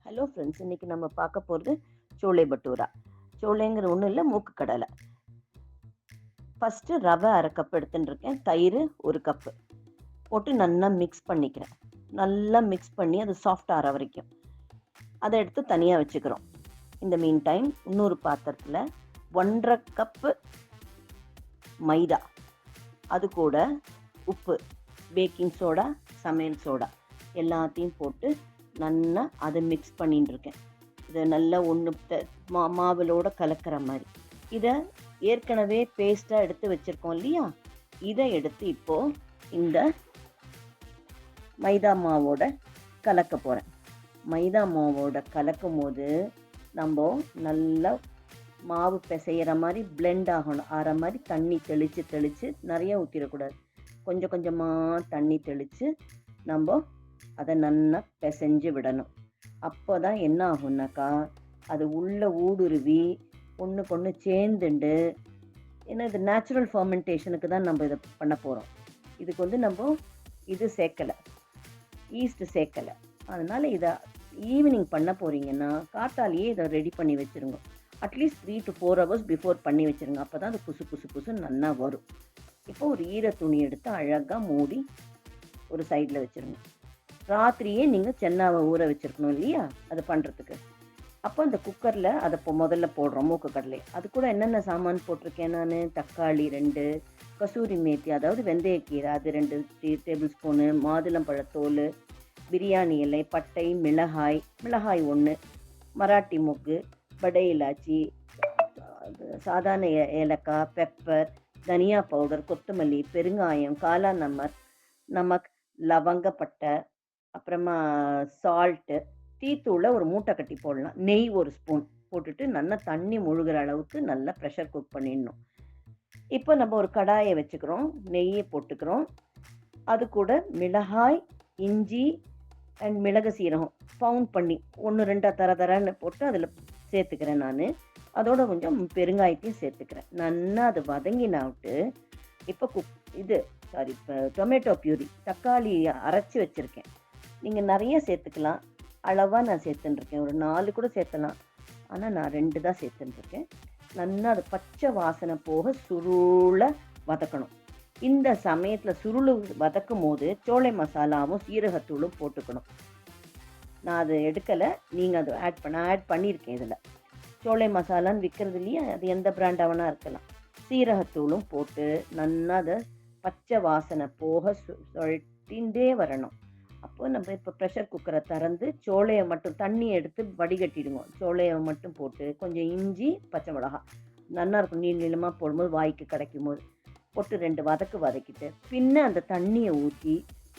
Hello friends, இன்றைக்கி நம்ம பார்க்க போகிறது சோளை பட்டூரா. சோளைங்கிற ஒன்றும் இல்லை, மூக்கு கடலை. ஃபஸ்ட்டு ரவை அரை கப் எடுத்துட்டுருக்கேன், தயிர் ஒரு கப்பு போட்டு நல்லா மிக்ஸ் பண்ணிக்கிறேன். நல்லா மிக்ஸ் பண்ணி அது சாஃப்ட் ஆகிற வரைக்கும் அதை எடுத்து தனியாக வச்சுக்கிறோம். இந்த மீன் டைம் இன்னொரு பாத்திரத்தில் 1.5 கப்பு மைதா, அது கூட உப்பு, பேக்கிங் சோடா, சமையல் சோடா எல்லாத்தையும் போட்டு நல்லா அதை மிக்ஸ் பண்ணிட்டு இருக்கேன். இதை நல்லா ஒன்று மாவிலோட கலக்கிற மாதிரி. இதை ஏற்கனவே பேஸ்ட்டாக எடுத்து வச்சுருக்கோம் இல்லையா, இதை எடுத்து இப்போது இந்த மைதா மாவோட கலக்க போகிறேன். மைதா மாவோட கலக்கும் போது நம்ம நல்லா மாவு பிசைகிற மாதிரி பிளெண்ட் ஆகிற மாதிரி தண்ணி தெளித்து நிறைய ஊற்றிடக்கூடாது. கொஞ்சம் கொஞ்சமாக தண்ணி தெளித்து நம்ம அதை நல்லா பிசைஞ்சு விடணும். அப்போ தான் என்ன ஆகும்னாக்கா, அது உள்ளே ஊடுருவி ஒன்றுக்கு ஒன்று சேர்ந்துண்டு, ஏன்னா இது நேச்சுரல் ஃபர்மெண்டேஷனுக்கு தான் நம்ம இதை பண்ண போகிறோம். இதுக்கு நம்ம இது சேர்க்கலை, ஈஸ்ட் சேர்க்கலை. அதனால் இதை ஈவினிங் பண்ண போகிறீங்கன்னா காத்தாலேயே இதை ரெடி பண்ணி வச்சுருங்க. அட்லீஸ்ட் 3 to 4 hours பிஃபோர் பண்ணி வச்சுருங்க. அப்போ தான் அது புசு நல்லா வரும். இப்போ ஒரு ஈர துணி எடுத்து அழகாக மூடி ஒரு சைடில் வச்சுருங்க. ராத்திரியே நீங்கள் சென்னாவை ஊற வச்சுருக்கணும் இல்லையா அது பண்ணுறதுக்கு. அப்போ அந்த குக்கரில் அதை முதல்ல போடுறோம் மூக்கு கடலை. அது கூட என்னென்ன சாமான் போட்டிருக்கேன் நான்: தக்காளி 2, கசூரி மேத்தி அதாவது வெந்தயக்கீரை அது 2 டேபிள் ஸ்பூனு, மாதுளம்பழத்தோல், பிரியாணி இலை, பட்டை, மிளகாய் 1, மராட்டி மொக்கு, படை இலாச்சி, சாதாரண ஏலக்காய், பெப்பர், தனியா பவுடர், கொத்தமல்லி, பெருங்காயம், காலா நமக், லவங்கப்பட்டை, அப்புறமா சால்ட்டு, டீத்தூளை ஒரு மூட்டை கட்டி போடலாம், நெய் 1 ஸ்பூன் போட்டுட்டு நல்லா தண்ணி முழுகிற அளவுக்கு நல்லா ப்ரெஷர் குக் பண்ணிடணும். இப்போ நம்ம ஒரு கடாயை வச்சுக்கிறோம், நெய்யை போட்டுக்கிறோம். அது கூட மிளகாய், இஞ்சி அண்ட் மிளகு சீரகம் பவுண்ட் பண்ணி 1-2 தரன்னு போட்டு அதில் சேர்த்துக்கிறேன் நான். அதோட கொஞ்சம் பெருங்காயத்தையும் சேர்த்துக்கிறேன். நல்லா அது வதங்கினாவிட்டு இப்போ இப்போ டொமேட்டோ பியூரி, தக்காளி அரைச்சி வச்சுருக்கேன். நீங்கள் நிறைய சேர்த்துக்கலாம், அளவாக நான் சேர்த்துட்டுருக்கேன். ஒரு 4 கூட சேர்த்தலாம், ஆனால் நான் 2 தான் சேர்த்துட்டுருக்கேன். நல்லா அது பச்சை வாசனை போக சுருள வதக்கணும். இந்த சமயத்தில் சுருளு வதக்கும் போது சோளை மசாலாவும் சீரகத்தூளும் போட்டுக்கணும். நான் அதை எடுக்கலை, நீங்கள் அதை ஆட் பண்ணியிருக்கேன். இதில் சோளை மசாலான்னு விற்கிறது இல்லையா, அது எந்த பிராண்டாகனா இருக்கலாம். சீரகத்தூளும் போட்டு நல்லா அதை பச்சை வாசனை போக சுழட்டின்றே வரணும். அப்போது நம்ம இப்போ ப்ரெஷர் குக்கரை திறந்து சோளையை மட்டும் தண்ணி எடுத்து வடிகட்டிடுவோம். சோளையை மட்டும் போட்டு கொஞ்சம் இஞ்சி, பச்சை மிளகா நல்லாயிருக்கும் நீளமாக போடும்போது வாய்க்கு கிடைக்கும் போது போட்டு 2 வதக்கிட்டு பின்ன அந்த தண்ணியை ஊற்றி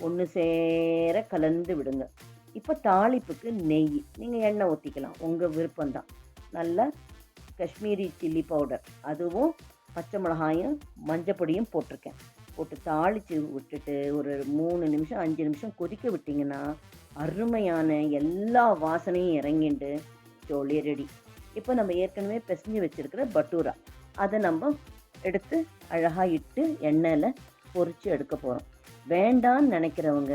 ஒன்று சேர கலந்து விடுங்க. இப்போ தாளிப்புக்கு நெய், நீங்கள் எண்ணெய் ஊற்றிக்கலாம், உங்கள் விருப்பம்தான். நல்லா காஷ்மீரி சில்லி பவுடர் அதுவும் பச்சை மிளகாயும் மஞ்சப்பொடியும் போட்டிருக்கேன். போட்டு தாளித்து விட்டுட்டு ஒரு 3 நிமிஷம் 5 நிமிஷம் கொதிக்க விட்டிங்கன்னா அருமையான எல்லா வாசனையும் இறங்கிண்டு சோளி ரெடி. இப்போ நம்ம ஏற்கனவே பிசைஞ்சு வச்சுருக்கிற பட்டூரா அதை நம்ம எடுத்து அழகாக இட்டு எண்ணெயில் பொரித்து எடுக்க போகிறோம். வேண்டான்னு நினைக்கிறவங்க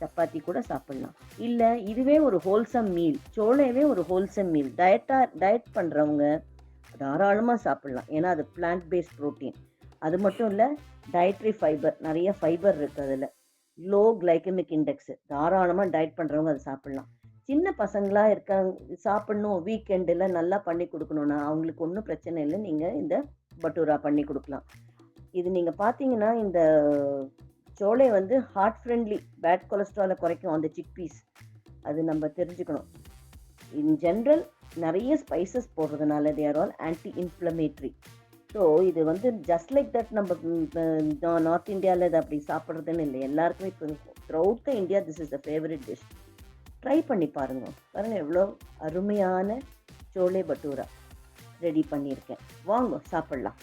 சப்பாத்தி கூட சாப்பிட்லாம். இல்லை இதுவே ஒரு ஹோல்சம் மீல், சோளையவே ஒரு ஹோல்சம் மீல், டயட் பண்ணுறவங்க தாராளமாக சாப்பிட்லாம். ஏன்னா அது பிளான்ட் பேஸ்ட் ப்ரோட்டீன். அது மட்டும் இல்லை, டயட்ரி ஃபைபர், நிறைய ஃபைபர் இருக்குது அதில். லோ கிளைக்கமிக் இண்டெக்ஸு, தாராளமாக டயட் பண்ணுறவங்க அதை சாப்பிட்லாம். சின்ன பசங்களாக இருக்காங்க, சாப்பிட்ணும் வீக்கெண்டில் நல்லா பண்ணி கொடுக்கணுன்னா அவங்களுக்கு ஒன்றும் பிரச்சனை இல்லை, நீங்கள் இந்த பட்டூரா பண்ணி கொடுக்கலாம். இது நீங்கள் பார்த்தீங்கன்னா இந்த சோளை ஹார்ட் ஃப்ரெண்ட்லி, பேட் கொலஸ்ட்ராலை குறைக்கும் அந்த சிக் பீஸ். அது நம்ம தெரிஞ்சுக்கணும். இன் ஜென்ரல் நிறைய ஸ்பைசஸ் போடுறதுனால they are all anti inflammatory. So இது ஜஸ்ட் லைக் தட் நம்ம நார்த் இந்தியாவில் இதை அப்படி சாப்பிட்றதுன்னு இல்லை, எல்லாருக்குமே இப்போ throughout the India this is the favourite dish. Try பண்ணி பாருங்கள் எவ்வளோ அருமையான சோளை பட்டூரா ரெடி பண்ணியிருக்கேன். வாங்க சாப்பிட்லாம்.